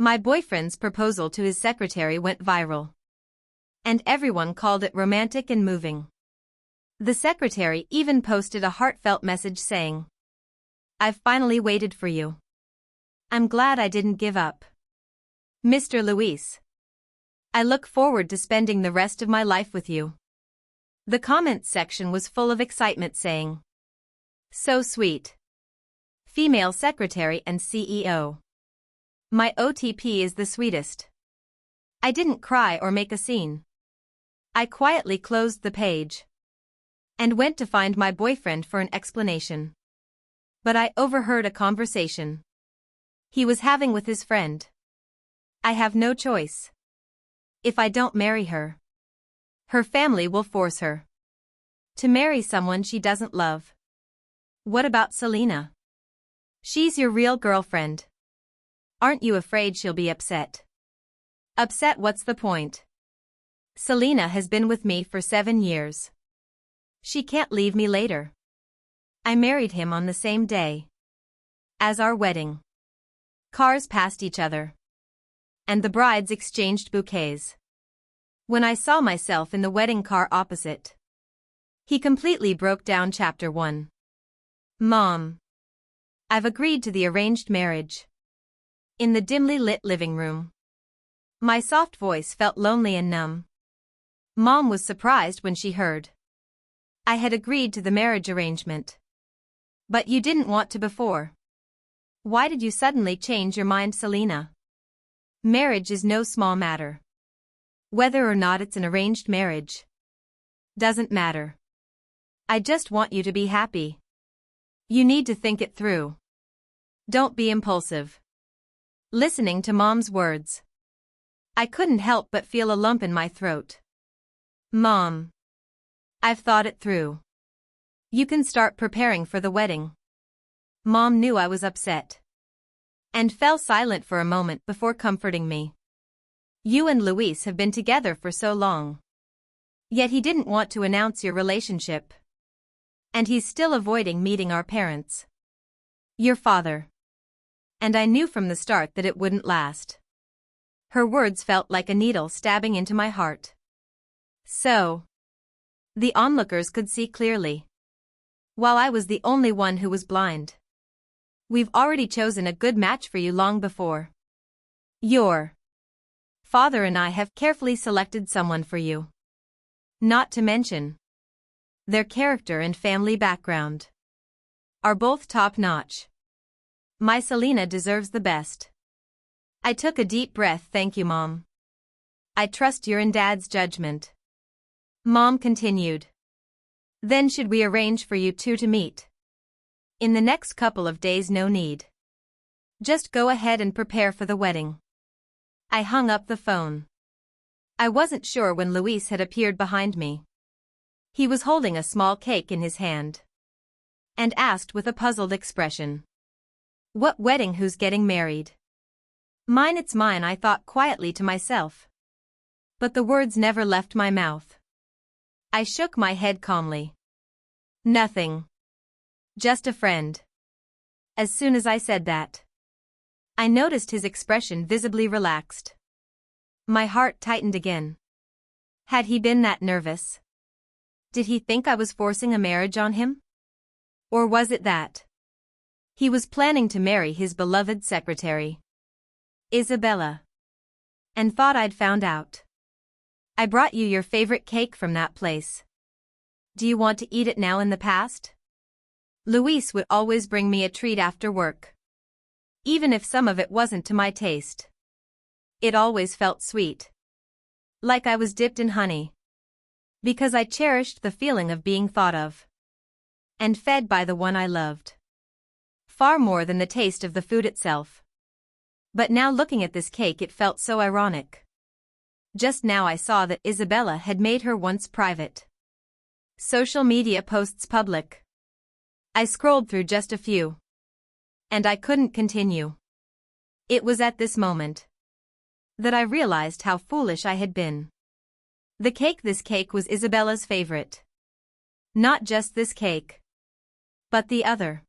My boyfriend's proposal to his secretary went viral. And everyone called it romantic and moving. The secretary even posted a heartfelt message saying, "I've finally waited for you. I'm glad I didn't give up. Mr. Luis. I look forward to spending the rest of my life with you." The comments section was full of excitement saying, "So sweet. Female secretary and CEO. My OTP is the sweetest." I didn't cry or make a scene. I quietly closed the page and went to find my boyfriend for an explanation. But I overheard a conversation he was having with his friend. "I have no choice. If I don't marry her, her family will force her to marry someone she doesn't love." "What about Selena? She's your real girlfriend. Aren't you afraid she'll be upset?" "Upset? What's the point? Selena has been with me for 7 years. She can't leave me later. I married him on the same day as our wedding." Cars passed each other, and the brides exchanged bouquets. When I saw myself in the wedding car opposite, he completely broke down. Chapter 1. Mom. I've agreed to the arranged marriage. In the dimly lit living room, my soft voice felt lonely and numb. Mom was surprised when she heard I had agreed to the marriage arrangement. "But you didn't want to before. Why did you suddenly change your mind, Selena? Marriage is no small matter. Whether or not it's an arranged marriage doesn't matter. I just want you to be happy. You need to think it through. Don't be impulsive." Listening to Mom's words, I couldn't help but feel a lump in my throat. "Mom. I've thought it through. You can start preparing for the wedding." Mom knew I was upset and fell silent for a moment before comforting me. "You and Luis have been together for so long. Yet he didn't want to announce your relationship. And he's still avoiding meeting our parents. Your father. And I knew from the start that it wouldn't last." Her words felt like a needle stabbing into my heart. So the onlookers could see clearly, while I was the only one who was blind. "We've already chosen a good match for you long before. Your father and I have carefully selected someone for you. Not to mention, their character and family background are both top-notch. My Selena deserves the best." I took a deep breath. "Thank you, Mom. I trust your and Dad's judgment." Mom continued. "Then should we arrange for you two to meet in the next couple of days?" "No need. Just go ahead and prepare for the wedding." I hung up the phone. I wasn't sure when Luis had appeared behind me. He was holding a small cake in his hand and asked with a puzzled expression, "What wedding? Who's getting married?" "Mine, it's mine," I thought quietly to myself. But the words never left my mouth. I shook my head calmly. "Nothing. Just a friend." As soon as I said that, I noticed his expression visibly relaxed. My heart tightened again. Had he been that nervous? Did he think I was forcing a marriage on him? Or was it that he was planning to marry his beloved secretary, Isabella, and thought I'd found out? "I brought you your favorite cake from that place. Do you want to eat it now?" In the past, Luis would always bring me a treat after work. Even if some of it wasn't to my taste, it always felt sweet, like I was dipped in honey. Because I cherished the feeling of being thought of and fed by the one I loved, far more than the taste of the food itself. But now, looking at this cake, it felt so ironic. Just now I saw that Isabella had made her once private social media posts public. I scrolled through just a few, and I couldn't continue. It was at this moment that I realized how foolish I had been. This cake was Isabella's favorite. Not just this cake, but the other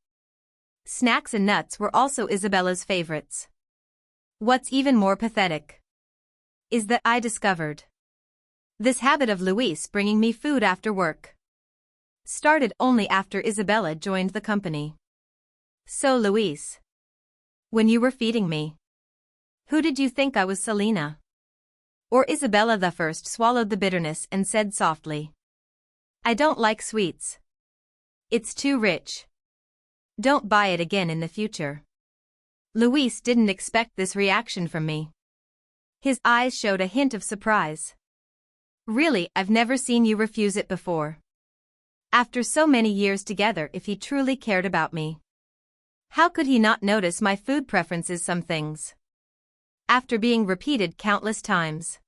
snacks and nuts were also Isabella's favorites. What's even more pathetic is that I discovered this habit of Luis bringing me food after work started only after Isabella joined the company. So Luis, when you were feeding me, who did you think I was, Selena? Or Isabella? The first swallowed the bitterness and said softly, I don't like sweets. It's too rich. Don't buy it again in the future. Luis didn't expect this reaction from me. His eyes showed a hint of surprise. Really, I've never seen you refuse it before. After so many years together, if he truly cared about me, how could he not notice my food preferences? Some things, after being repeated countless times,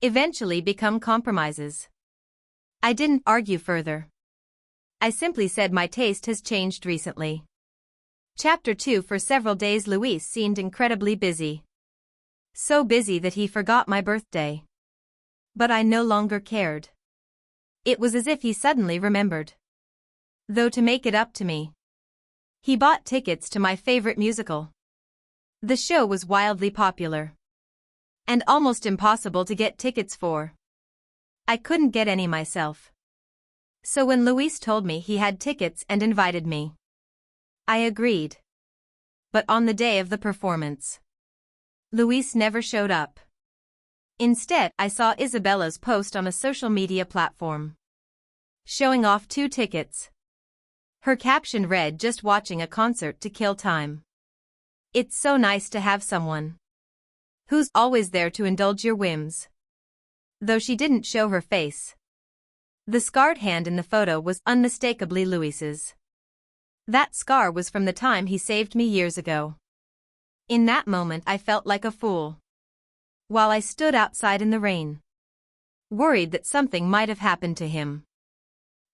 eventually become compromises. I didn't argue further. I simply said my taste has changed recently. Chapter 2. For several days Luis seemed incredibly busy. So busy that he forgot my birthday. But I no longer cared. It was as if he suddenly remembered. Though to make it up to me, he bought tickets to my favorite musical. The show was wildly popular and almost impossible to get tickets for. I couldn't get any myself. So when Luis told me he had tickets and invited me, I agreed. But on the day of the performance, Luis never showed up. Instead, I saw Isabella's post on a social media platform, showing off 2 tickets. Her caption read, just watching a concert to kill time. It's so nice to have someone who's always there to indulge your whims. Though she didn't show her face, the scarred hand in the photo was unmistakably Luis's. That scar was from the time he saved me years ago. In that moment I felt like a fool. While I stood outside in the rain, worried that something might have happened to him.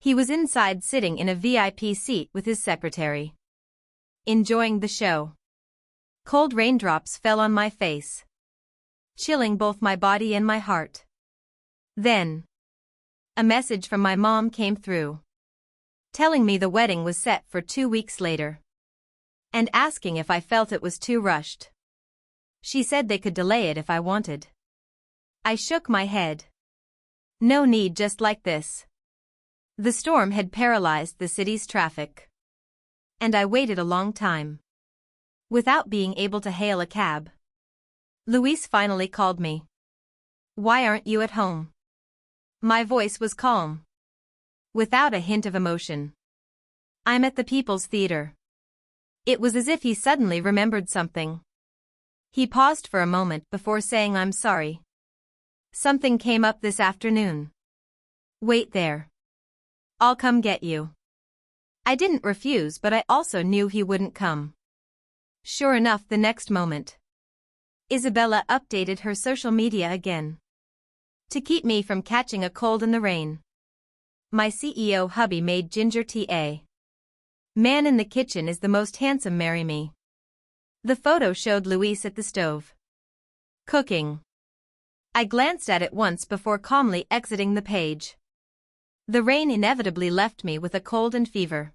He was inside sitting in a VIP seat with his secretary, enjoying the show. Cold raindrops fell on my face, chilling both my body and my heart. Then, a message from my mom came through, telling me the wedding was set for 2 weeks later, and asking if I felt it was too rushed. She said they could delay it if I wanted. I shook my head. No need, just like this. The storm had paralyzed the city's traffic, and I waited a long time without being able to hail a cab. Luis finally called me. Why aren't you at home? My voice was calm, without a hint of emotion. I'm at the People's Theater. It was as if he suddenly remembered something. He paused for a moment before saying, I'm sorry. Something came up this afternoon. Wait there. I'll come get you. I didn't refuse, but I also knew he wouldn't come. Sure enough, the next moment, Isabella updated her social media again. To keep me from catching a cold in the rain, my CEO hubby made ginger tea. A man in the kitchen is the most handsome, marry me. The photo showed Luis at the stove, cooking. I glanced at it once before calmly exiting the page. The rain inevitably left me with a cold and fever.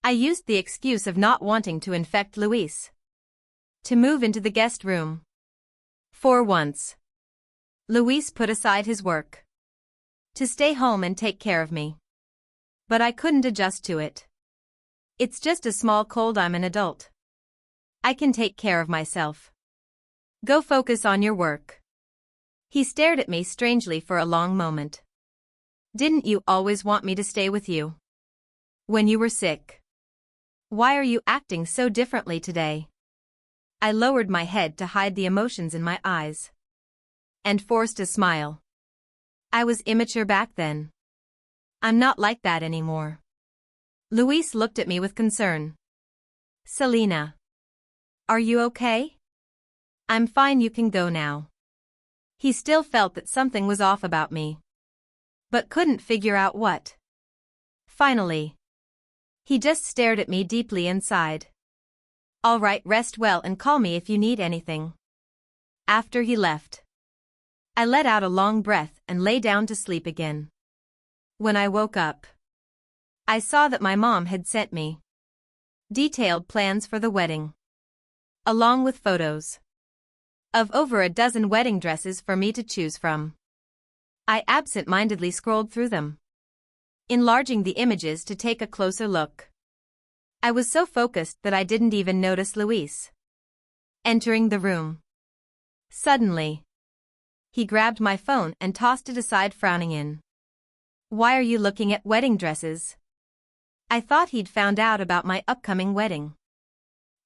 I used the excuse of not wanting to infect Luis to move into the guest room. For once, Luis put aside his work to stay home and take care of me. But I couldn't adjust to it. It's just a small cold, I'm an adult. I can take care of myself. Go focus on your work. He stared at me strangely for a long moment. Didn't you always want me to stay with you when you were sick? Why are you acting so differently today? I lowered my head to hide the emotions in my eyes and forced a smile. I was immature back then. I'm not like that anymore. Luis looked at me with concern. Selena, are you okay? I'm fine, you can go now. He still felt that something was off about me, but couldn't figure out what. Finally, he just stared at me deeply and sighed. All right, rest well and call me if you need anything. After he left, I let out a long breath and lay down to sleep again. When I woke up, I saw that my mom had sent me detailed plans for the wedding, along with photos. of over a dozen wedding dresses for me to choose from. I absent-mindedly scrolled through them, enlarging the images to take a closer look. I was so focused that I didn't even notice Luis entering the room. Suddenly, he grabbed my phone and tossed it aside, frowning in. "Why are you looking at wedding dresses?" I thought he'd found out about my upcoming wedding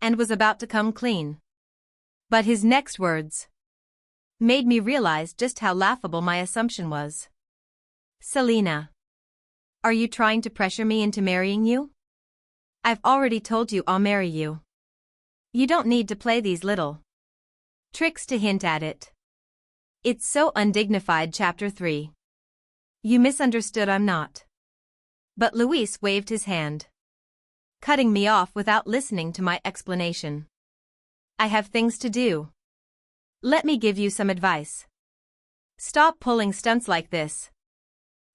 and was about to come clean. But his next words made me realize just how laughable my assumption was. "Selena, are you trying to pressure me into marrying you? I've already told you I'll marry you. You don't need to play these little tricks to hint at it. It's so undignified." Chapter 3. You misunderstood, I'm not. But Luis waved his hand, cutting me off without listening to my explanation. "I have things to do. Let me give you some advice. Stop pulling stunts like this.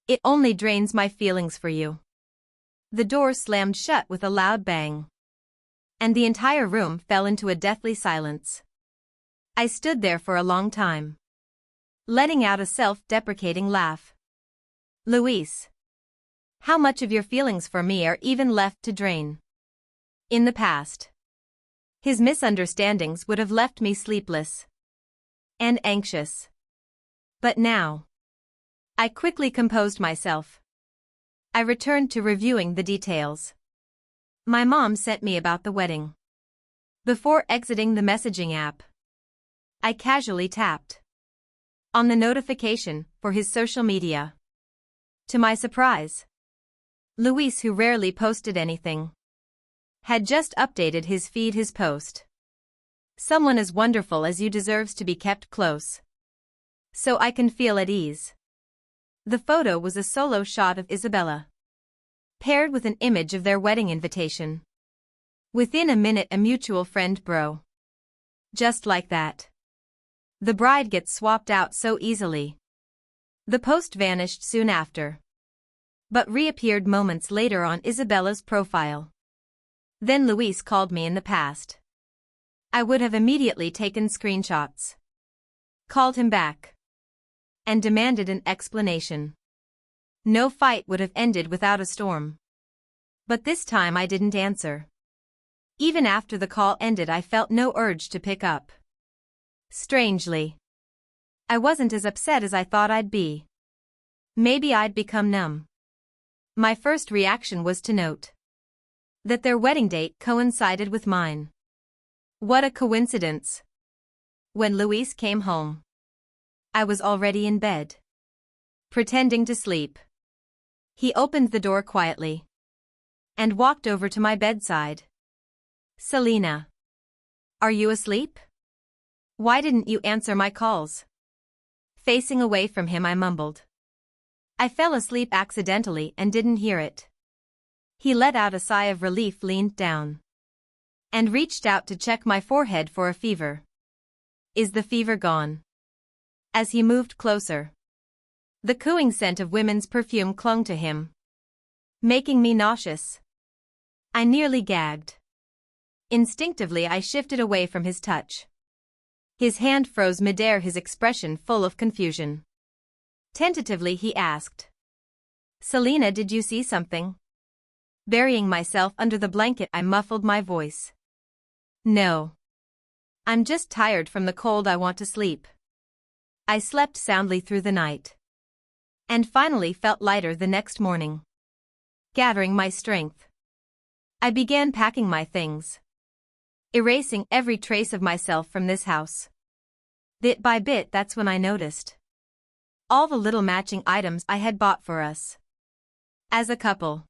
It only drains my feelings for you." The door slammed shut with a loud bang, and the entire room fell into a deathly silence. I stood there for a long time, letting out a self-deprecating laugh. "Luis, how much of your feelings for me are even left to drain?" In the past, his misunderstandings would have left me sleepless and anxious. But now, I quickly composed myself. I returned to reviewing the details my mom sent me about the wedding. Before exiting the messaging app, I casually tapped on the notification for his social media. To my surprise, Luis, who rarely posted anything, had just updated his feed. His post: "Someone as wonderful as you deserves to be kept close, so I can feel at ease." The photo was a solo shot of Isabella, paired with an image of their wedding invitation. Within a minute, a mutual friend, bro. Just like that. The bride gets swapped out so easily. The post vanished soon after, but reappeared moments later on Isabella's profile. Then Luis called me. In the past, I would have immediately taken screenshots, called him back, and demanded an explanation. No fight would have ended without a storm. But this time I didn't answer. Even after the call ended, I felt no urge to pick up. Strangely, I wasn't as upset as I thought I'd be. Maybe I'd become numb. My first reaction was to note that their wedding date coincided with mine. What a coincidence. When Luis came home, I was already in bed, pretending to sleep. He opened the door quietly and walked over to my bedside. "Selena, are you asleep? Why didn't you answer my calls?" Facing away from him, I mumbled, "I fell asleep accidentally and didn't hear it." He let out a sigh of relief, leaned down, and reached out to check my forehead for a fever. "Is the fever gone?" As he moved closer, the cooing scent of women's perfume clung to him, making me nauseous. I nearly gagged. Instinctively, I shifted away from his touch. His hand froze midair, his expression full of confusion. Tentatively, he asked, "Selena, did you see something?" Burying myself under the blanket, I muffled my voice. "No. I'm just tired from the cold. I want to sleep." I slept soundly through the night, and finally felt lighter the next morning. Gathering my strength, I began packing my things, erasing every trace of myself from this house. Bit by bit, that's when I noticed all the little matching items I had bought for us as a couple.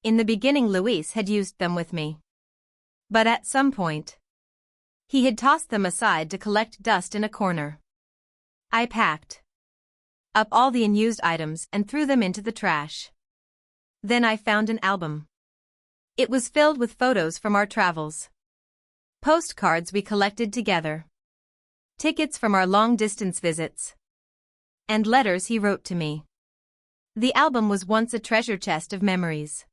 In the beginning, Luis had used them with me, but at some point, he had tossed them aside to collect dust in a corner. I packed up all the unused items and threw them into the trash. Then I found an album. It was filled with photos from our travels, postcards we collected together, tickets from our long-distance visits, and letters he wrote to me. The album was once a treasure chest of memories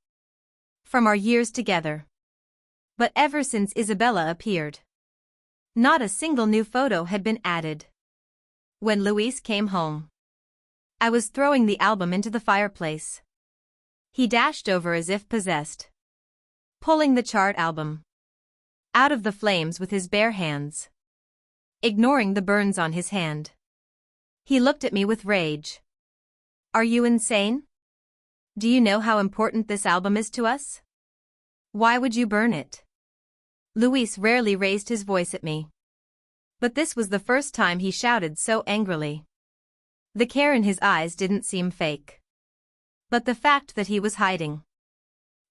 from our years together. But ever since Isabella appeared, Not a single new photo had been added. When Luis came home, I was throwing the album into the fireplace. He dashed over as if possessed, pulling the charred album out of the flames with his bare hands, ignoring the burns on his hand. He looked at me with rage. Are you insane? Do you know how important this album is to us? Why would you burn it? Luis rarely raised his voice at me, but this was the first time he shouted so angrily. The care in his eyes didn't seem fake, but the fact that he was hiding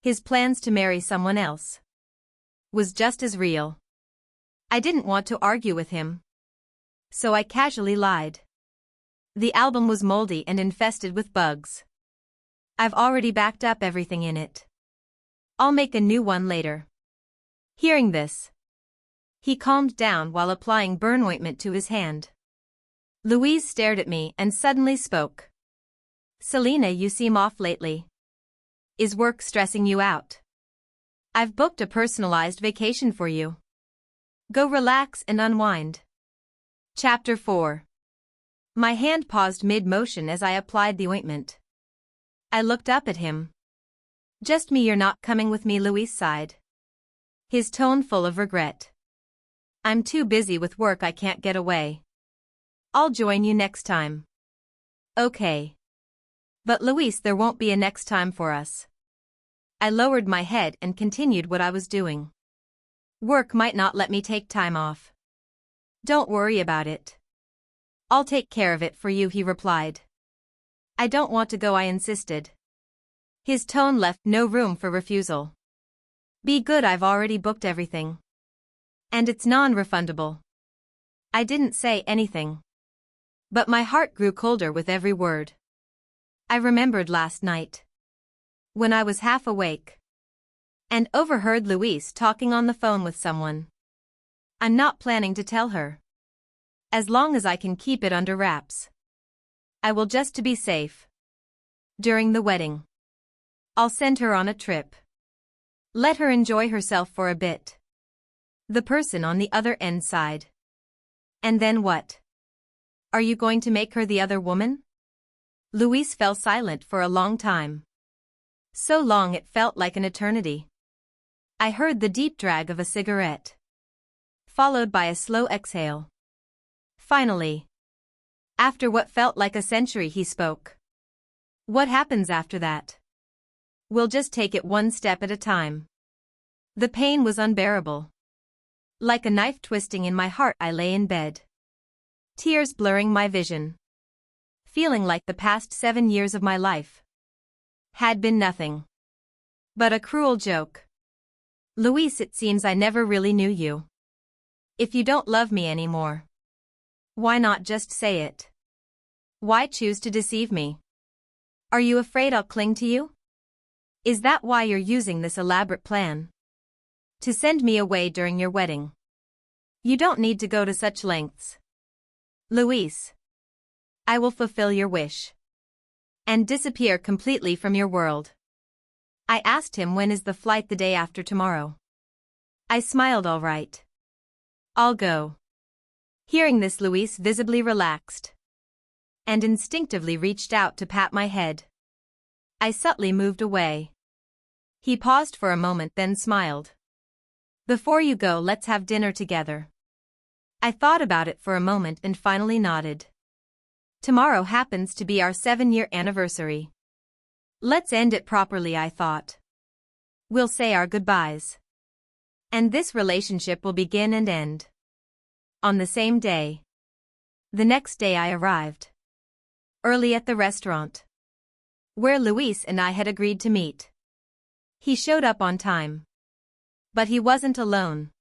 his plans to marry someone else was just as real. I didn't want to argue with him, so I casually lied. The album was moldy and infested with bugs. I've already backed up everything in it. I'll make a new one later. Hearing this, he calmed down while applying burn ointment to his hand. Luis stared at me and suddenly spoke. Selena, you seem off lately. Is work stressing you out? I've booked a personalized vacation for you. Go relax and unwind. Chapter 4. My hand paused mid-motion as I applied the ointment. I looked up at him. Just me, you're not coming with me, Luis sighed, his tone full of regret. I'm too busy with work, I can't get away. I'll join you next time. Okay. But Luis, there won't be a next time for us. I lowered my head and continued what I was doing. Work might not let me take time off. Don't worry about it. I'll take care of it for you, he replied. I don't want to go, I insisted. His tone left no room for refusal. Be good, I've already booked everything. And it's non-refundable. I didn't say anything, but my heart grew colder with every word. I remembered last night, when I was half awake and overheard Luis talking on the phone with someone. I'm not planning to tell her. As long as I can keep it under wraps, I will, just to be safe. During the wedding, I'll send her on a trip. Let her enjoy herself for a bit. The person on the other end sighed. And then what? Are you going to make her the other woman? Luis fell silent for a long time. So long it felt like an eternity. I heard the deep drag of a cigarette, followed by a slow exhale. Finally, after what felt like a century, he spoke. What happens after that? We'll just take it one step at a time. The pain was unbearable. Like a knife twisting in my heart, I lay in bed, tears blurring my vision, feeling like the past 7 years of my life had been nothing but a cruel joke. Luis, it seems I never really knew you. If you don't love me anymore, why not just say it? Why choose to deceive me? Are you afraid I'll cling to you? Is that why you're using this elaborate plan to send me away during your wedding? You don't need to go to such lengths. Luis, I will fulfill your wish and disappear completely from your world. I asked him, when is the flight? The day after tomorrow. I smiled. All right. I'll go. Hearing this, Luis visibly relaxed and instinctively reached out to pat my head. I subtly moved away. He paused for a moment, then smiled. Before you go, let's have dinner together. I thought about it for a moment and finally nodded. Tomorrow happens to be our 7-year anniversary. Let's end it properly, I thought. We'll say our goodbyes, and this relationship will begin and end on the same day. The next day I arrived early at the restaurant where Luis and I had agreed to meet. He showed up on time, but he wasn't alone.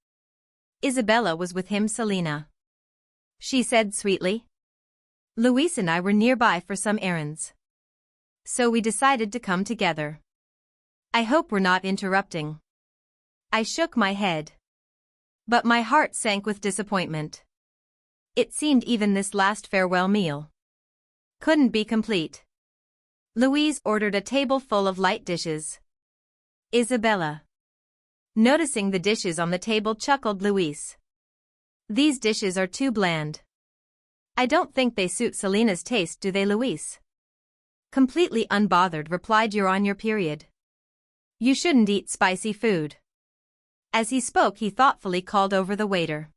Isabella was with him. Selena, she said sweetly. Luis and I were nearby for some errands, so we decided to come together. I hope we're not interrupting. I shook my head, but my heart sank with disappointment. It seemed even this last farewell meal couldn't be complete. Luis ordered a table full of light dishes. Isabella, noticing the dishes on the table, chuckled. Luis, These dishes are too bland. I don't think they suit Selena's taste, do they, Luis? Completely unbothered, replied, you're on your period. You shouldn't eat spicy food. As he spoke, he thoughtfully called over the waiter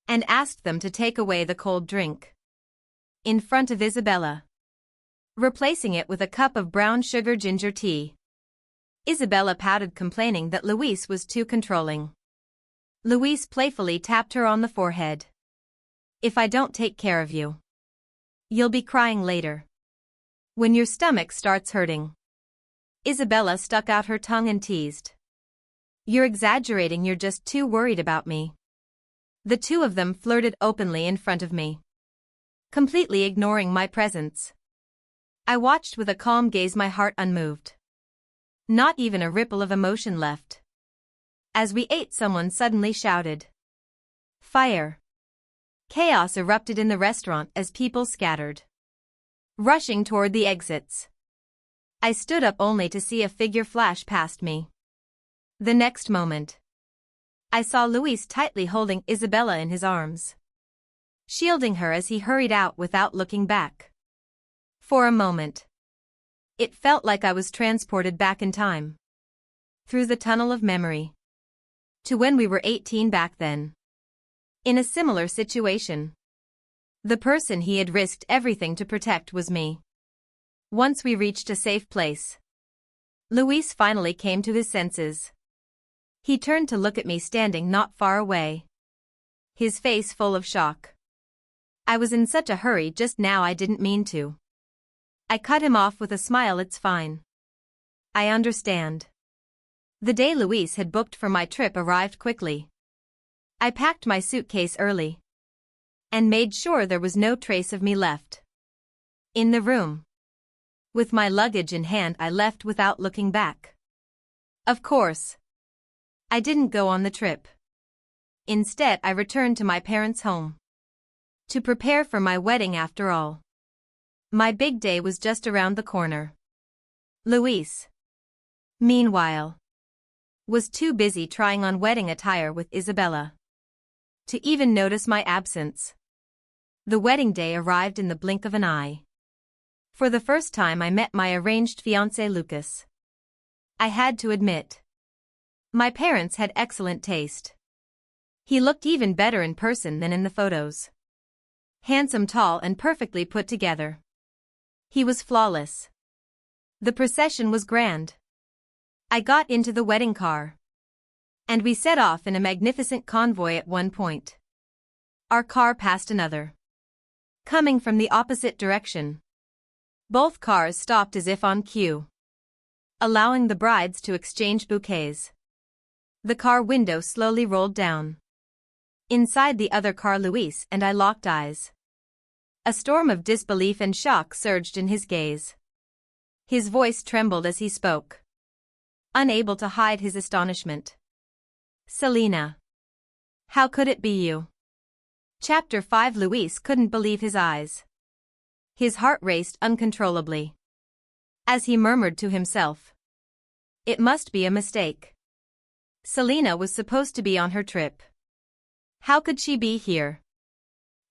and asked them to take away the cold drink in front of Isabella, replacing it with a cup of brown sugar ginger tea. Isabella pouted, complaining that Luis was too controlling. Luis playfully tapped her on the forehead. If I don't take care of you, you'll be crying later, when your stomach starts hurting. Isabella stuck out her tongue and teased. You're exaggerating, you're just too worried about me. The two of them flirted openly in front of me, completely ignoring my presence. I watched with a calm gaze, my heart unmoved. Not even a ripple of emotion left. As we ate, someone suddenly shouted, "Fire!" Chaos erupted in the restaurant as people scattered, rushing toward the exits. I stood up only to see a figure flash past me. The next moment, I saw Luis tightly holding Isabella in his arms, shielding her as he hurried out without looking back. For a moment, it felt like I was transported back in time, through the tunnel of memory, to when we were 18 back then. In a similar situation, the person he had risked everything to protect was me. Once we reached a safe place, Luis finally came to his senses. He turned to look at me standing not far away, his face full of shock. I was in such a hurry just now, I didn't mean to. I cut him off with a smile. It's fine. I understand. The day Luis had booked for my trip arrived quickly. I packed my suitcase early and made sure there was no trace of me left in the room. With my luggage in hand, I left without looking back. Of course, I didn't go on the trip. Instead, I returned to my parents' home to prepare for my wedding. After all, my big day was just around the corner. Luis, meanwhile, was too busy trying on wedding attire with Isabella to even notice my absence. The wedding day arrived in the blink of an eye. For the first time, I met my arranged fiancé Lucas. I had to admit, my parents had excellent taste. He looked even better in person than in the photos. Handsome, tall, and perfectly put together. He was flawless. The procession was grand. I got into the wedding car, and we set off in a magnificent convoy. At one point, our car passed another, coming from the opposite direction. Both cars stopped as if on cue, allowing the brides to exchange bouquets. The car window slowly rolled down. Inside the other car, Luis and I locked eyes. A storm of disbelief and shock surged in his gaze. His voice trembled as he spoke, unable to hide his astonishment. Selena, how could it be you? Chapter 5. Luis couldn't believe his eyes. His heart raced uncontrollably as he murmured to himself, it must be a mistake. Selena was supposed to be on her trip. How could she be here?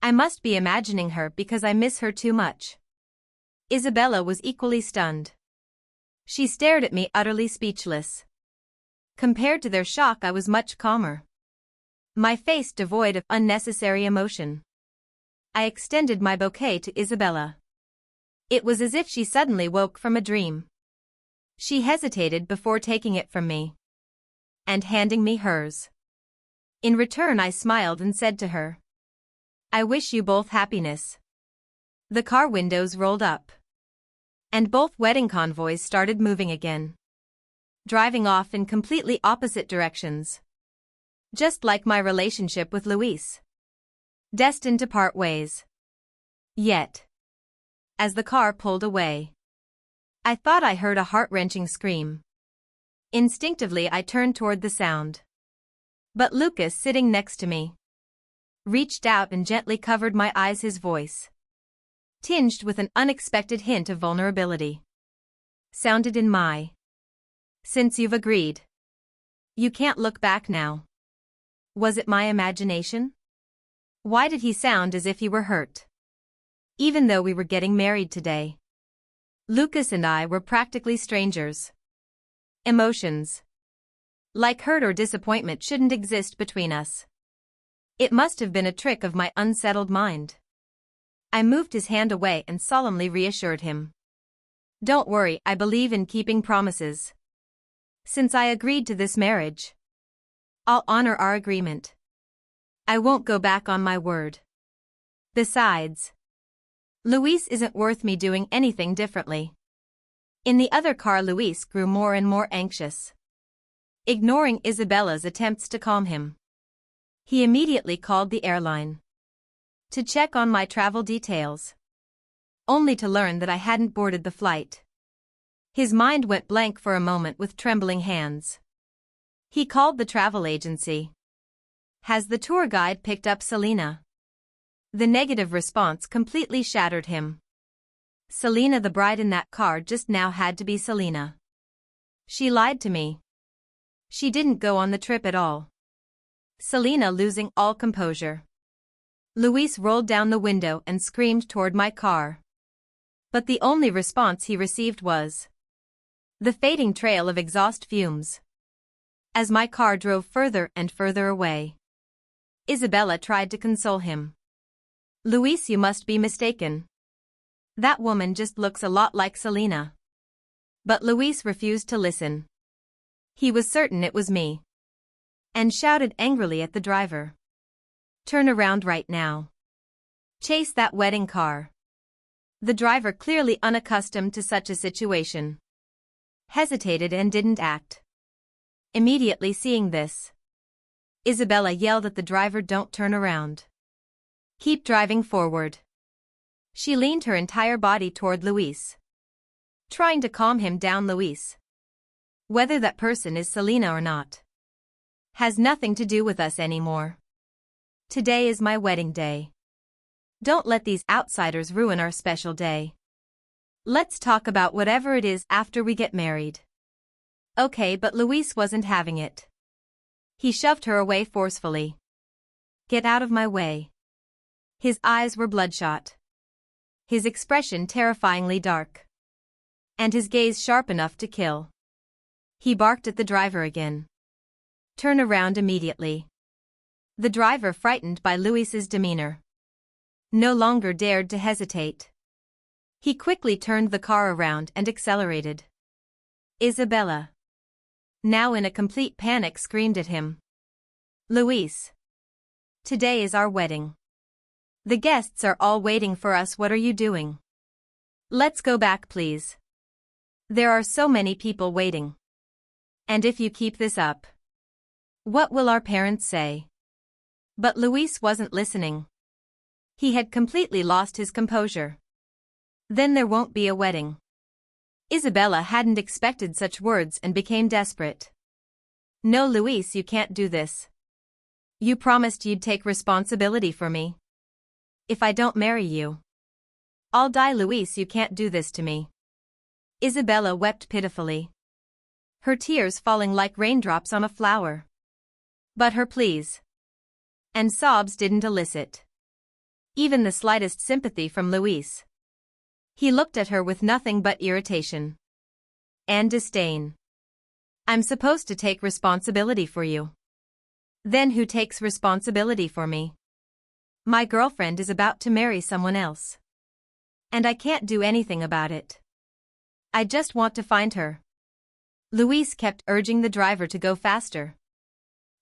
I must be imagining her because I miss her too much. Isabella was equally stunned. She stared at me, utterly speechless. Compared to their shock, I was much calmer, my face devoid of unnecessary emotion. I extended my bouquet to Isabella. It was as if she suddenly woke from a dream. She hesitated before taking it from me and handing me hers. In return, I smiled and said to her, I wish you both happiness. The car windows rolled up, and both wedding convoys started moving again, driving off in completely opposite directions. Just like my relationship with Luis, destined to part ways. Yet, as the car pulled away, I thought I heard a heart-wrenching scream. Instinctively, I turned toward the sound. But Lucas, sitting next to me, reached out and gently covered my eyes. His voice, tinged with an unexpected hint of vulnerability, sounded in my, since you've agreed, you can't look back now. Was it my imagination? Why did he sound as if he were hurt? Even though we were getting married today. Lucas and I were practically strangers. Emotions, like hurt or disappointment, shouldn't exist between us. It must have been a trick of my unsettled mind. I moved his hand away and solemnly reassured him. Don't worry, I believe in keeping promises. Since I agreed to this marriage, I'll honor our agreement. I won't go back on my word. Besides, Luis isn't worth me doing anything differently. In the other car, Luis grew more and more anxious. Ignoring Isabella's attempts to calm him, he immediately called the airline to check on my travel details, only to learn that I hadn't boarded the flight. His mind went blank for a moment with trembling hands. He called the travel agency. Has the tour guide picked up Selena? The negative response completely shattered him. Selena, the bride in that car just now, had to be Selena. She lied to me. She didn't go on the trip at all. Selena, losing all composure. Luis rolled down the window and screamed toward my car. But the only response he received was the fading trail of exhaust fumes. As my car drove further and further away, Isabella tried to console him. Luis, you must be mistaken. That woman just looks a lot like Selena. But Luis refused to listen. He was certain it was me, and shouted angrily at the driver. Turn around right now. Chase that wedding car. The driver, clearly unaccustomed to such a situation, hesitated and didn't act. Immediately seeing this, Isabella yelled at the driver, don't turn around. Keep driving forward. She leaned her entire body toward Luis, trying to calm him down. Luis, whether that person is Selena or not, has nothing to do with us anymore. Today is my wedding day. Don't let these outsiders ruin our special day. Let's talk about whatever it is after we get married. Okay, but Luis wasn't having it. He shoved her away forcefully. Get out of my way. His eyes were bloodshot, his expression terrifyingly dark, and his gaze sharp enough to kill. He barked at the driver again. Turn around immediately. The driver, frightened by Luis's demeanor, no longer dared to hesitate. He quickly turned the car around and accelerated. Isabella, now in a complete panic, screamed at him. Luis, today is our wedding. The guests are all waiting for us. What are you doing? Let's go back, please. There are so many people waiting. And if you keep this up, what will our parents say? But Luis wasn't listening. He had completely lost his composure. Then there won't be a wedding. Isabella hadn't expected such words and became desperate. No, Luis, you can't do this. You promised you'd take responsibility for me. If I don't marry you, I'll die. Luis, you can't do this to me. Isabella wept pitifully, her tears falling like raindrops on a flower. But her pleas and sobs didn't elicit even the slightest sympathy from Luis. He looked at her with nothing but irritation and disdain. I'm supposed to take responsibility for you. Then who takes responsibility for me? My girlfriend is about to marry someone else, and I can't do anything about it. I just want to find her. Luis kept urging the driver to go faster,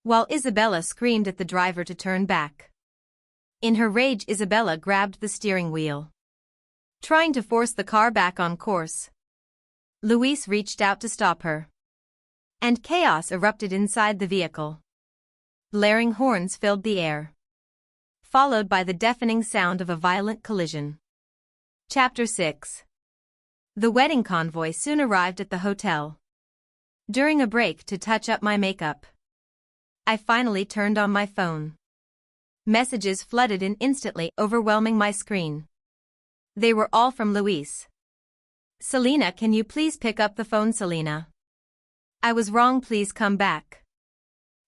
while Isabella screamed at the driver to turn back. In her rage, Isabella grabbed the steering wheel, trying to force the car back on course. Luis reached out to stop her, and chaos erupted inside the vehicle. Blaring horns filled the air, followed by the deafening sound of a violent collision. Chapter 6. The wedding convoy soon arrived at the hotel. During a break to touch up my makeup, I finally turned on my phone. Messages flooded in instantly, overwhelming my screen. They were all from Luis. Selena, can you please pick up the phone? Selena, I was wrong. Please come back.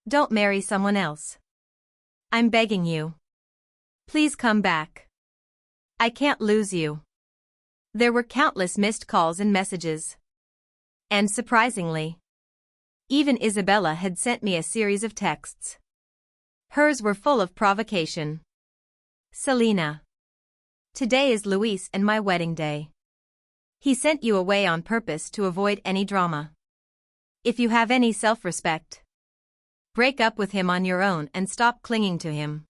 Don't marry someone else. I'm begging you. Please come back. I can't lose you. There were countless missed calls and messages. And surprisingly, even Isabella had sent me a series of texts. Hers were full of provocation. Selena. Today is Luis and my wedding day. He sent you away on purpose to avoid any drama. If you have any self-respect, break up with him on your own and stop clinging to him.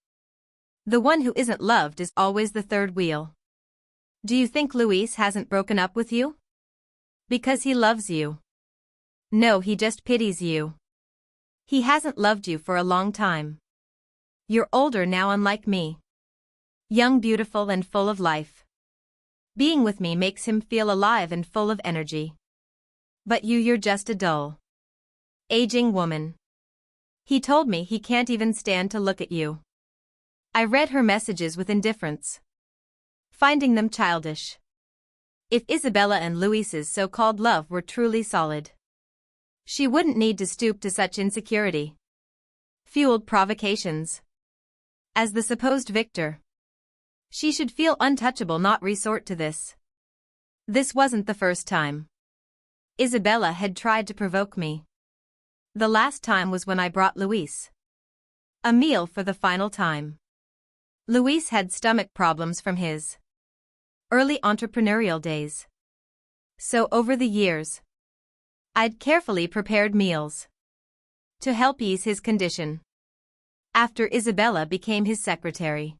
The one who isn't loved is always the third wheel. Do you think Luis hasn't broken up with you? Because he loves you. No, he just pities you. He hasn't loved you for a long time. You're older now, unlike me. Young, beautiful, and full of life. Being with me makes him feel alive and full of energy. But you're just a dull, aging woman. He told me he can't even stand to look at you. I read her messages with indifference, finding them childish. If Isabella and Luis's so-called love were truly solid, she wouldn't need to stoop to such insecurity fueled provocations. As the supposed victor, she should feel untouchable, not resort to this. This wasn't the first time Isabella had tried to provoke me. The last time was when I brought Luis a meal for the final time. Luis had stomach problems from his early entrepreneurial days. So over the years, I'd carefully prepared meals to help ease his condition. After Isabella became his secretary,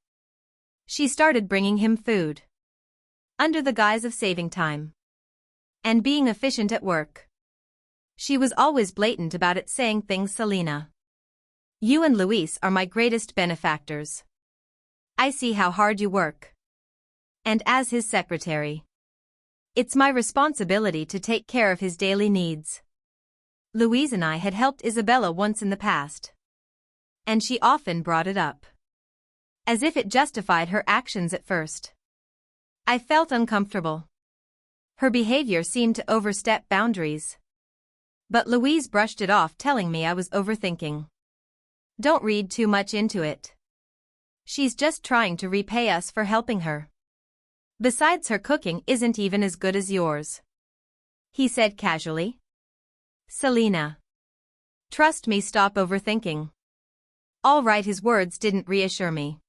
she started bringing him food under the guise of saving time and being efficient at work. She was always blatant about it, saying things, Selena, you and Luis are my greatest benefactors. I see how hard you work. And as his secretary, it's my responsibility to take care of his daily needs. Luis and I had helped Isabella once in the past, and she often brought it up, as if it justified her actions at first. I felt uncomfortable. Her behavior seemed to overstep boundaries. But Luis brushed it off, telling me I was overthinking. Don't read too much into it. She's just trying to repay us for helping her. Besides, her cooking isn't even as good as yours, he said casually. Selena, trust me, stop overthinking. All right, his words didn't reassure me,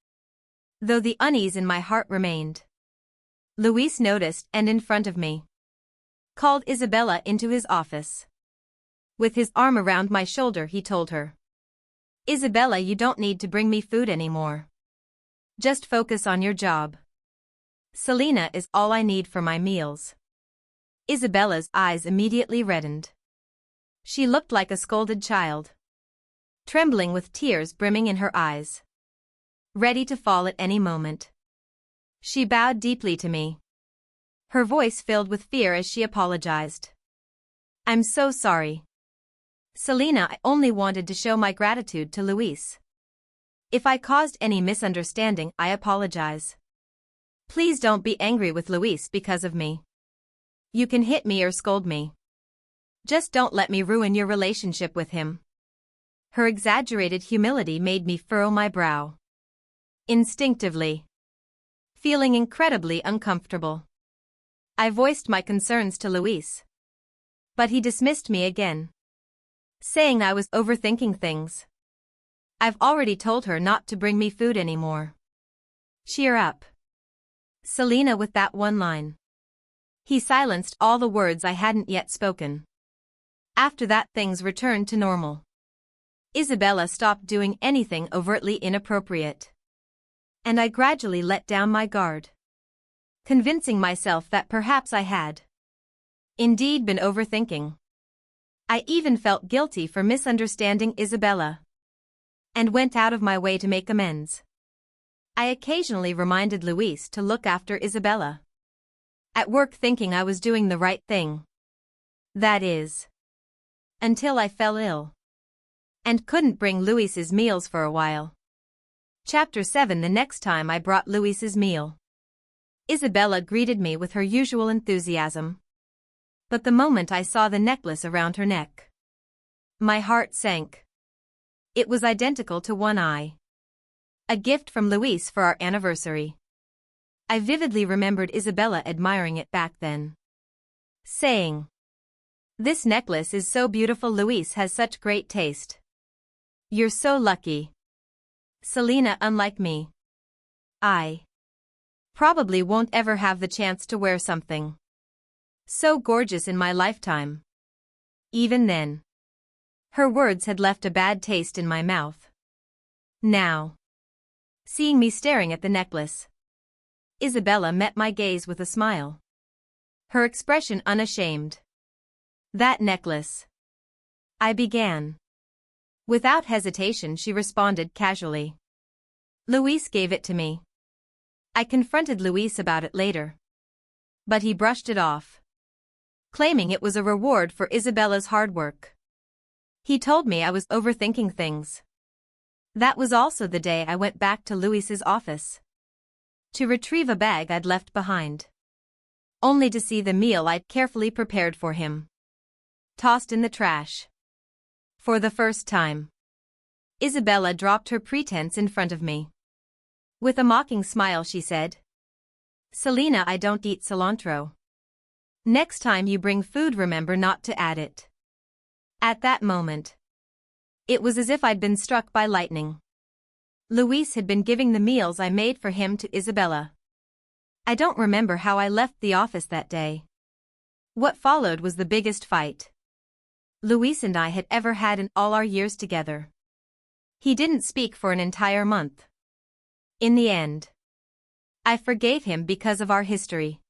though the unease in my heart remained. Luis noticed and, in front of me, called Isabella into his office. With his arm around my shoulder, he told her, Isabella, you don't need to bring me food anymore. Just focus on your job. Selena is all I need for my meals. Isabella's eyes immediately reddened. She looked like a scolded child, trembling with tears brimming in her eyes, ready to fall at any moment. She bowed deeply to me, her voice filled with fear as she apologized. I'm so sorry, Selena, I only wanted to show my gratitude to Luis. If I caused any misunderstanding, I apologize. Please don't be angry with Luis because of me. You can hit me or scold me. Just don't let me ruin your relationship with him. Her exaggerated humility made me furrow my brow, instinctively feeling incredibly uncomfortable. I voiced my concerns to Luis, but he dismissed me again, saying I was overthinking things. I've already told her not to bring me food anymore. Cheer up, Selena, with that one line. He silenced all the words I hadn't yet spoken. After that, things returned to normal. Isabella stopped doing anything overtly inappropriate, and I gradually let down my guard, convincing myself that perhaps I had indeed been overthinking. I even felt guilty for misunderstanding Isabella, and went out of my way to make amends. I occasionally reminded Luis to look after Isabella at work, thinking I was doing the right thing. That is, until I fell ill and couldn't bring Luis's meals for a while. Chapter 7. The next time I brought Luis's meal, Isabella greeted me with her usual enthusiasm. But the moment I saw the necklace around her neck, my heart sank. It was identical to one I A gift from Luis for our anniversary. I vividly remembered Isabella admiring it back then, saying, "This necklace is so beautiful. Luis has such great taste. You're so lucky. Selena, unlike me, I probably won't ever have the chance to wear something so gorgeous in my lifetime." Even then, her words had left a bad taste in my mouth. Now, seeing me staring at the necklace, Isabella met my gaze with a smile, her expression unashamed. "That necklace," I began. Without hesitation, she responded casually. "Luis gave it to me." I confronted Luis about it later, but he brushed it off, claiming it was a reward for Isabella's hard work. He told me I was overthinking things. That was also the day I went back to Luis's office to retrieve a bag I'd left behind, only to see the meal I'd carefully prepared for him tossed in the trash. For the first time, Isabella dropped her pretense in front of me. With a mocking smile, she said, "Selena, I don't eat cilantro. Next time you bring food, remember not to add it." At that moment, it was as if I'd been struck by lightning. Luis had been giving the meals I made for him to Isabella. I don't remember how I left the office that day. What followed was the biggest fight Luis and I had ever had in all our years together. He didn't speak for an entire month. In the end, I forgave him because of our history.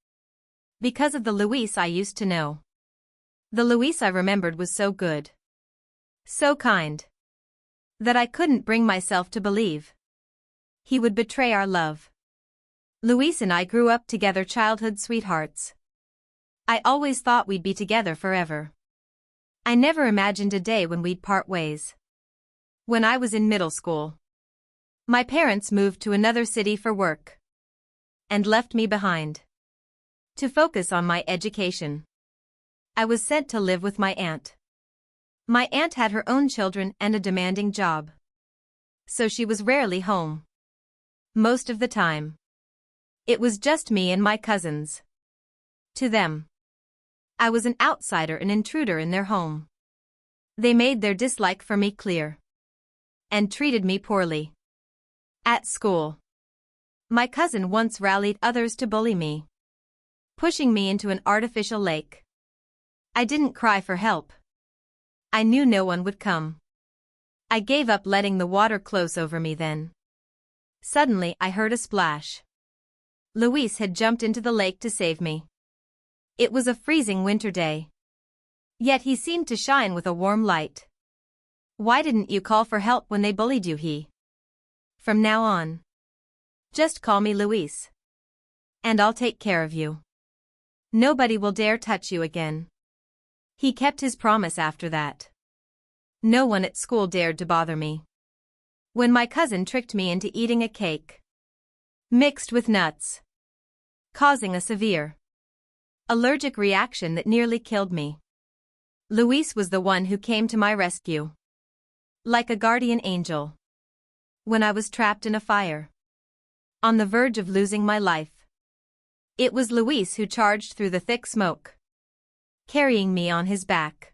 Because of the Luis I used to know. The Luis I remembered was so good, so kind, that I couldn't bring myself to believe he would betray our love. Luis and I grew up together, childhood sweethearts. I always thought we'd be together forever. I never imagined a day when we'd part ways. When I was in middle school, my parents moved to another city for work and left me behind to focus on my education. I was sent to live with my aunt. My aunt had her own children and a demanding job, so she was rarely home. Most of the time, it was just me and my cousins. To them, I was an outsider, an intruder in their home. They made their dislike for me clear and treated me poorly. At school, my cousin once rallied others to bully me, pushing me into an artificial lake. I didn't cry for help. I knew no one would come. I gave up letting the water close over me then. Suddenly I heard a splash. Luis had jumped into the lake to save me. It was a freezing winter day. Yet he seemed to shine with a warm light. "Why didn't you call for help when they bullied you?" From now on, just call me Luis. And I'll take care of you. Nobody will dare touch you again." He kept his promise after that. No one at school dared to bother me. When my cousin tricked me into eating a cake mixed with nuts, causing a severe allergic reaction that nearly killed me, Luis was the one who came to my rescue, like a guardian angel. When I was trapped in a fire, on the verge of losing my life, it was Luis who charged through the thick smoke, carrying me on his back,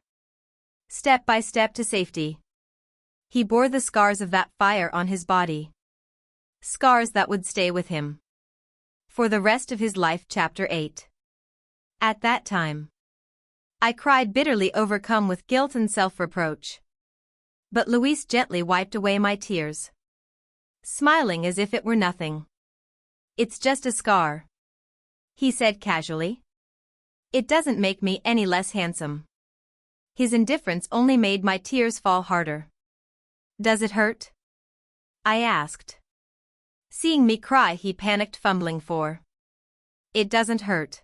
step by step to safety. He bore the scars of that fire on his body, scars that would stay with him for the rest of his life. Chapter 8. At that time, I cried bitterly, overcome with guilt and self-reproach. But Luis gently wiped away my tears, smiling as if it were nothing. "It's just a scar," he said casually. "It doesn't make me any less handsome." His indifference only made my tears fall harder. "Does it hurt?" I asked. Seeing me cry, he panicked, fumbling for, "It doesn't hurt.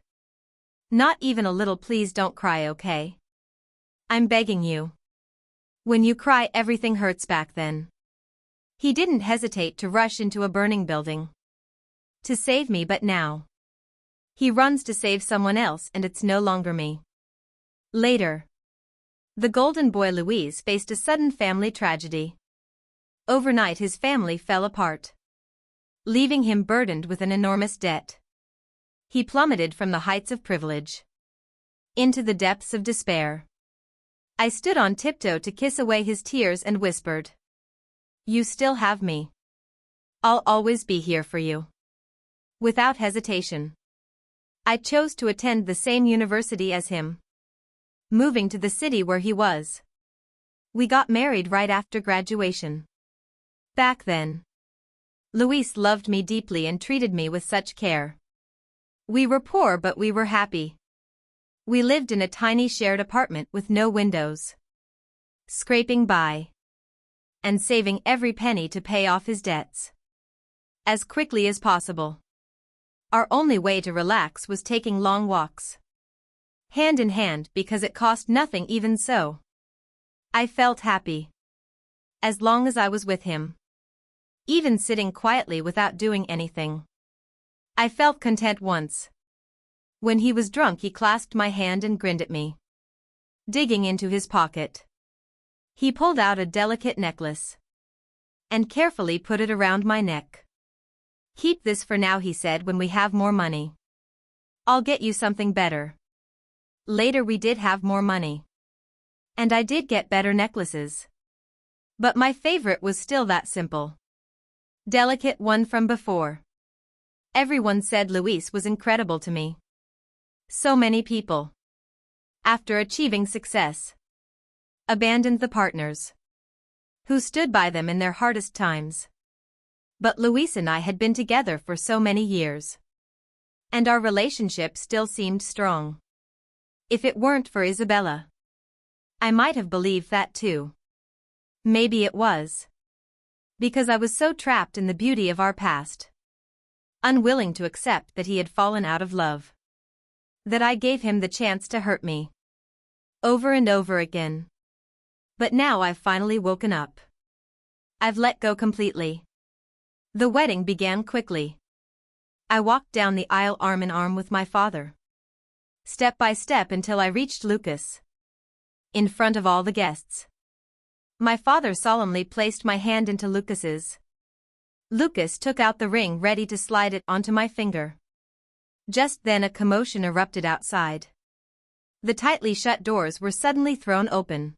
Not even a little. Please don't cry, okay? I'm begging you. When you cry, everything hurts back then." He didn't hesitate to rush into a burning building to save me, but now he runs to save someone else, and it's no longer me. Later, the golden boy Luis faced a sudden family tragedy. Overnight his family fell apart. leaving him burdened with an enormous debt. He plummeted from the heights of privilege into the depths of despair. I stood on tiptoe to kiss away his tears and whispered, "You still have me. I'll always be here for you." Without hesitation, I chose to attend the same university as him, moving to the city where he was. We got married right after graduation. Back then, Luis loved me deeply and treated me with such care. We were poor, but we were happy. We lived in a tiny shared apartment with no windows, scraping by and saving every penny to pay off his debts as quickly as possible. Our only way to relax was taking long walks, hand in hand, because it cost nothing. Even so, I felt happy as long as I was with him. Even sitting quietly without doing anything, I felt content. Once, when he was drunk, he clasped my hand and grinned at me. Digging into his pocket, he pulled out a delicate necklace and carefully put it around my neck. "Keep this for now," he said. "When we have more money, I'll get you something better." Later we did have more money, and I did get better necklaces. But my favorite was still that simple, delicate one from before. Everyone said Luis was incredible to me. So many people, after achieving success, abandoned the partners who stood by them in their hardest times. But Luis and I had been together for so many years, and our relationship still seemed strong. If it weren't for Isabella, I might have believed that too. Maybe it was because I was so trapped in the beauty of our past, unwilling to accept that he had fallen out of love, that I gave him the chance to hurt me over and over again. But now I've finally woken up. I've let go completely. The wedding began quickly. I walked down the aisle arm in arm with my father, step by step, until I reached Lucas. In front of all the guests, my father solemnly placed my hand into Lucas's. Lucas took out the ring, ready to slide it onto my finger. Just then a commotion erupted outside. The tightly shut doors were suddenly thrown open.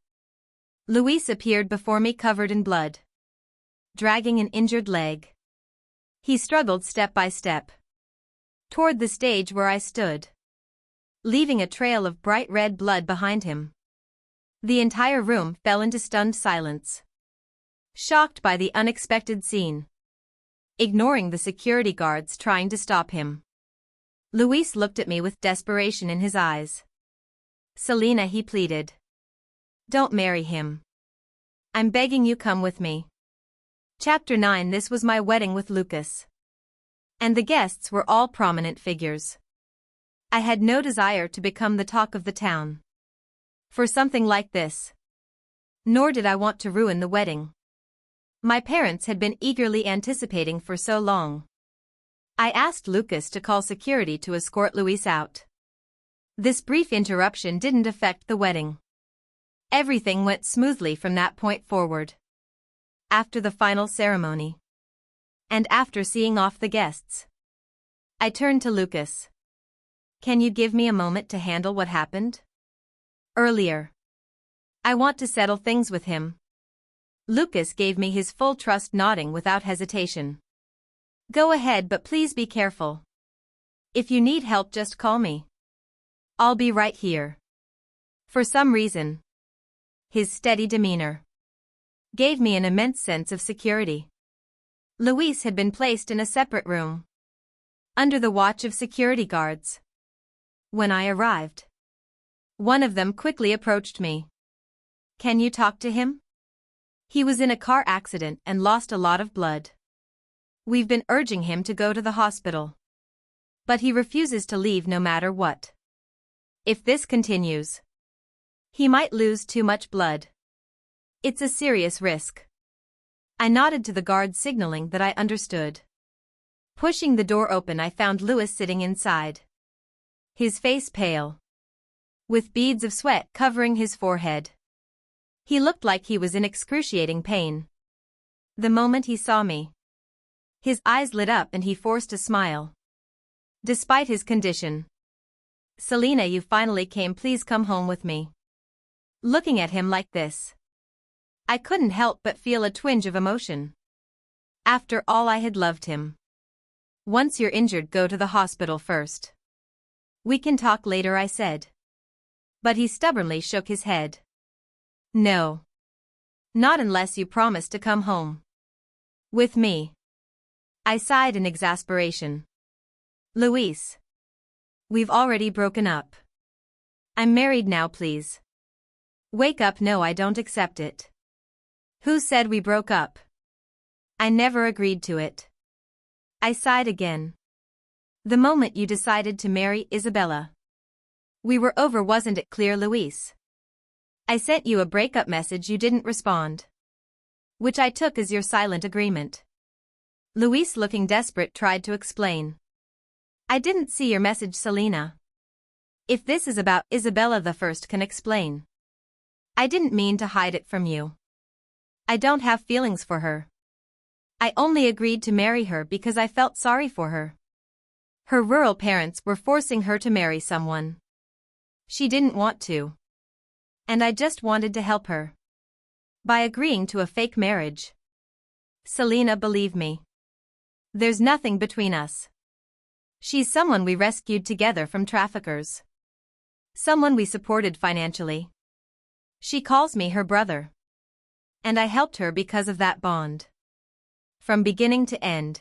Luis appeared before me, covered in blood, dragging an injured leg. He struggled step by step toward the stage where I stood, leaving a trail of bright red blood behind him. The entire room fell into stunned silence, shocked by the unexpected scene, ignoring the security guards trying to stop him. Luis looked at me with desperation in his eyes. "Selena," he pleaded, "don't marry him. I'm begging you, come with me." Chapter 9. This was my wedding with Lucas, and the guests were all prominent figures. I had no desire to become the talk of the town for something like this, nor did I want to ruin the wedding my parents had been eagerly anticipating for so long. I asked Lucas to call security to escort Luis out. This brief interruption didn't affect the wedding. Everything went smoothly from that point forward. After the final ceremony, and after seeing off the guests, I turned to Lucas. "Can you give me a moment to handle what happened earlier? I want to settle things with him." Lucas gave me his full trust, nodding without hesitation. "Go ahead, but please be careful. If you need help, just call me. I'll be right here." For some reason, his steady demeanor gave me an immense sense of security. Luis had been placed in a separate room, under the watch of security guards. When I arrived, one of them quickly approached me. "Can you talk to him? He was in a car accident and lost a lot of blood. We've been urging him to go to the hospital, but he refuses to leave no matter what. If this continues, he might lose too much blood. It's a serious risk." I nodded to the guard, signaling that I understood. Pushing the door open, I found Luis sitting inside, his face pale, with beads of sweat covering his forehead. He looked like he was in excruciating pain. The moment he saw me, His eyes lit up and he forced a smile. Despite his condition. Selena, you finally came, please come home with me. Looking at him like this, I couldn't help but feel a twinge of emotion. After all, I had loved him. Once you're injured, go to the hospital first. We can talk later, I said. But he stubbornly shook his head. No. Not unless you promise to come home with me. I sighed in exasperation. Luis. We've already broken up. I'm married now, please. Wake up, no, I don't accept it. Who said we broke up? I never agreed to it. I sighed again. The moment you decided to marry Isabella. We were over, wasn't it clear, Luis? I sent you a breakup message, you didn't respond. Which I took as your silent agreement. Luis, looking desperate, tried to explain. I didn't see your message, Selena. If this is about Isabella, the first can explain. I didn't mean to hide it from you. I don't have feelings for her. I only agreed to marry her because I felt sorry for her. Her rural parents were forcing her to marry someone she didn't want to. And I just wanted to help her by agreeing to a fake marriage. Selena, believe me. There's nothing between us. She's someone we rescued together from traffickers. Someone we supported financially. She calls me her brother. And I helped her because of that bond. From beginning to end.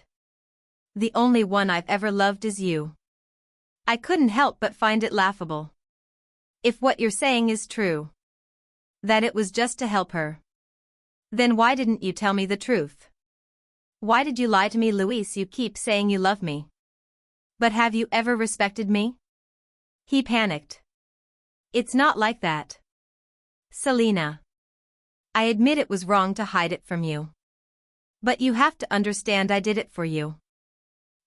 The only one I've ever loved is you. I couldn't help but find it laughable. If what you're saying is true, that it was just to help her, then why didn't you tell me the truth? Why did you lie to me, Luis? You keep saying you love me. But have you ever respected me? He panicked. It's not like that. Selena. I admit it was wrong to hide it from you. But you have to understand I did it for you.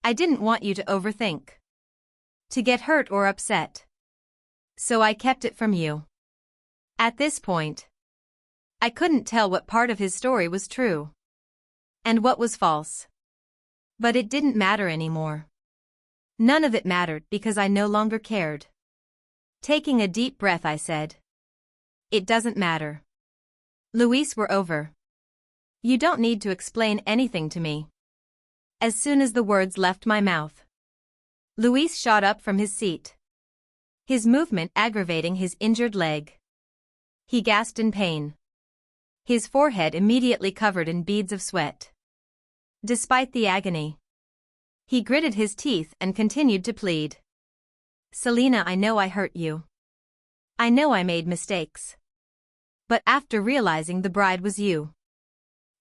I didn't want you to overthink. To get hurt or upset. So I kept it from you. At this point, I couldn't tell what part of his story was true and what was false. But it didn't matter anymore. None of it mattered because I no longer cared. Taking a deep breath, I said, it doesn't matter. Luis, we're over. You don't need to explain anything to me. As soon as the words left my mouth, Luis shot up from his seat, his movement aggravating his injured leg. He gasped in pain, his forehead immediately covered in beads of sweat. Despite the agony, he gritted his teeth and continued to plead. Selena, I know I hurt you. I know I made mistakes. But after realizing the bride was you,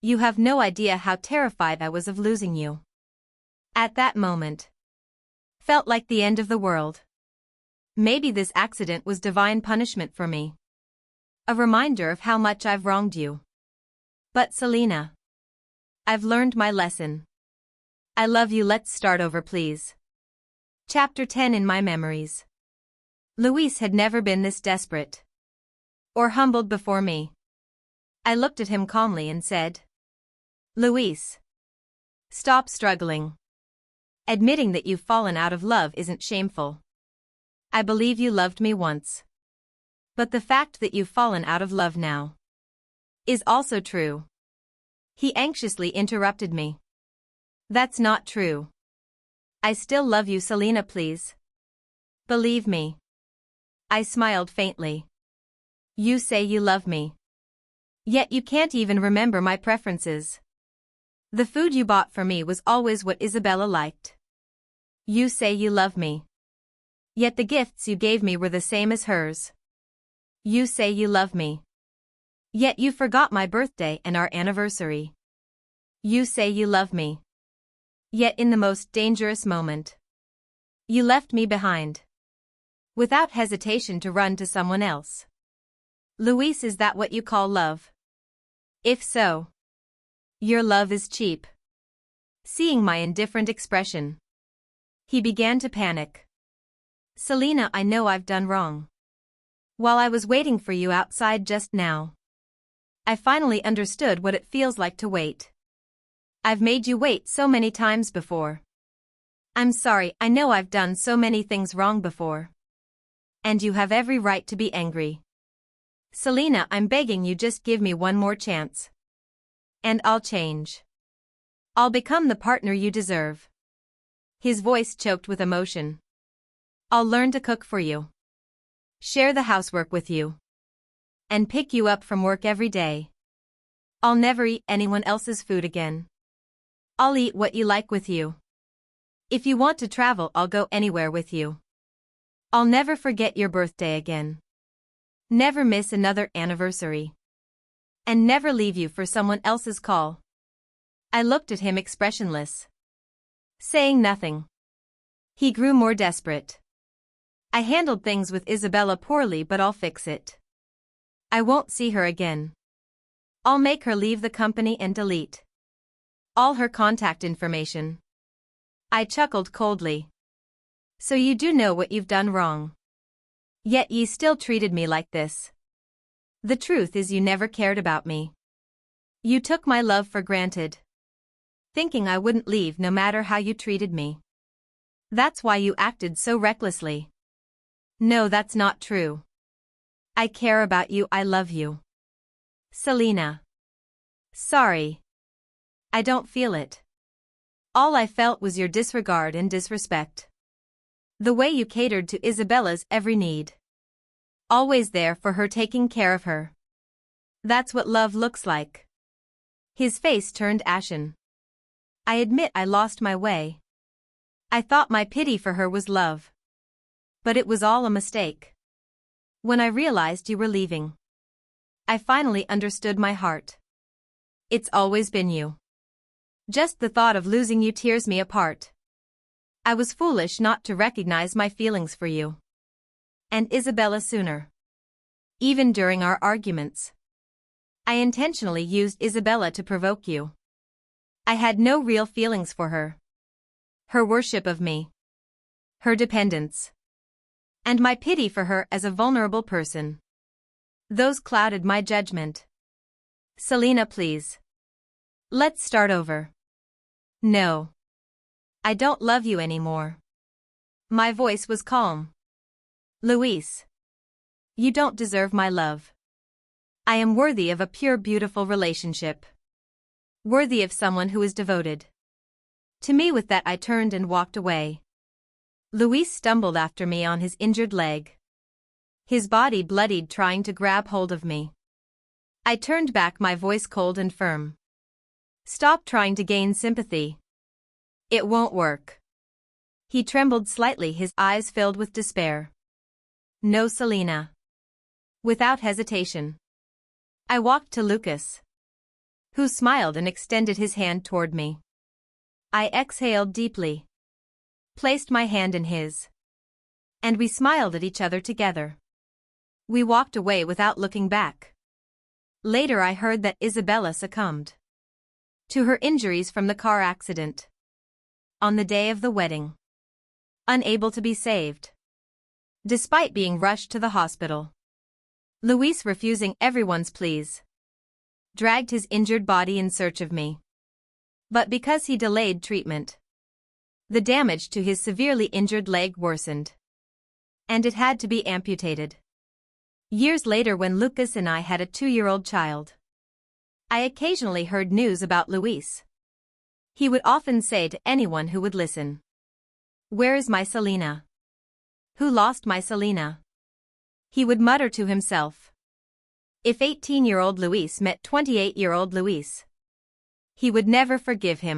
you have no idea how terrified I was of losing you. At that moment, felt like the end of the world. Maybe this accident was divine punishment for me. A reminder of how much I've wronged you. But Selena, I've learned my lesson. I love you, let's start over, please. Chapter 10. In my memories. Luis had never been this desperate or humbled before me. I looked at him calmly and said, Luis, stop struggling. Admitting that you've fallen out of love isn't shameful. I believe you loved me once. But the fact that you've fallen out of love now is also true. He anxiously interrupted me. That's not true. I still love you, Selena, please. Believe me. I smiled faintly. You say you love me. Yet you can't even remember my preferences. The food you bought for me was always what Isabella liked. You say you love me. Yet the gifts you gave me were the same as hers. You say you love me. Yet you forgot my birthday and our anniversary. You say you love me. Yet in the most dangerous moment, you left me behind. Without hesitation to run to someone else. Luis, is that what you call love? If so, your love is cheap. Seeing my indifferent expression, he began to panic. Selena, I know I've done wrong. While I was waiting for you outside just now, I finally understood what it feels like to wait. I've made you wait so many times before. I'm sorry, I know I've done so many things wrong before. And you have every right to be angry. Selena, I'm begging you, just give me one more chance. And I'll change. I'll become the partner you deserve. His voice choked with emotion. I'll learn to cook for you. Share the housework with you. And pick you up from work every day. I'll never eat anyone else's food again. I'll eat what you like with you. If you want to travel, I'll go anywhere with you. I'll never forget your birthday again. Never miss another anniversary. And never leave you for someone else's call. I looked at him expressionless. Saying nothing. He grew more desperate. I handled things with Isabella poorly, but I'll fix it. I won't see her again. I'll make her leave the company and delete all her contact information. I chuckled coldly. So you do know what you've done wrong. Yet ye still treated me like this. The truth is you never cared about me. You took my love for granted. Thinking I wouldn't leave no matter how you treated me. That's why you acted so recklessly. No, that's not true. I care about you, I love you. Selena. Sorry. I don't feel it. All I felt was your disregard and disrespect. The way you catered to Isabella's every need. Always there for her, taking care of her. That's what love looks like. His face turned ashen. I admit I lost my way. I thought my pity for her was love. But it was all a mistake. When I realized you were leaving, I finally understood my heart. It's always been you. Just the thought of losing you tears me apart. I was foolish not to recognize my feelings for you. And Isabella sooner. Even during our arguments. I intentionally used Isabella to provoke you. I had no real feelings for her. Her worship of me. Her dependence. And my pity for her as a vulnerable person. Those clouded my judgment. Selena, please. Let's start over. No. I don't love you anymore. My voice was calm. Luis. You don't deserve my love. I am worthy of a pure, beautiful relationship. Worthy of someone who is devoted to me. With that, I turned and walked away. Luis stumbled after me on his injured leg. His body bloodied, trying to grab hold of me. I turned back, my voice cold and firm. Stop trying to gain sympathy. It won't work. He trembled slightly, his eyes filled with despair. No, Selena. Without hesitation. I walked to Lucas, who smiled and extended his hand toward me. I exhaled deeply, placed my hand in his, and we smiled at each other together. We walked away without looking back. Later I heard that Isabella succumbed to her injuries from the car accident on the day of the wedding. Unable to be saved. Despite being rushed to the hospital. Luis, refusing everyone's pleas, dragged his injured body in search of me. But because he delayed treatment, the damage to his severely injured leg worsened. And it had to be amputated. Years later, when Lucas and I had a 2-year-old child, I occasionally heard news about Luis. He would often say to anyone who would listen, "Where is my Selena? Who lost my Selena?" He would mutter to himself. If 18-year-old Luis met 28-year-old Luis, he would never forgive him.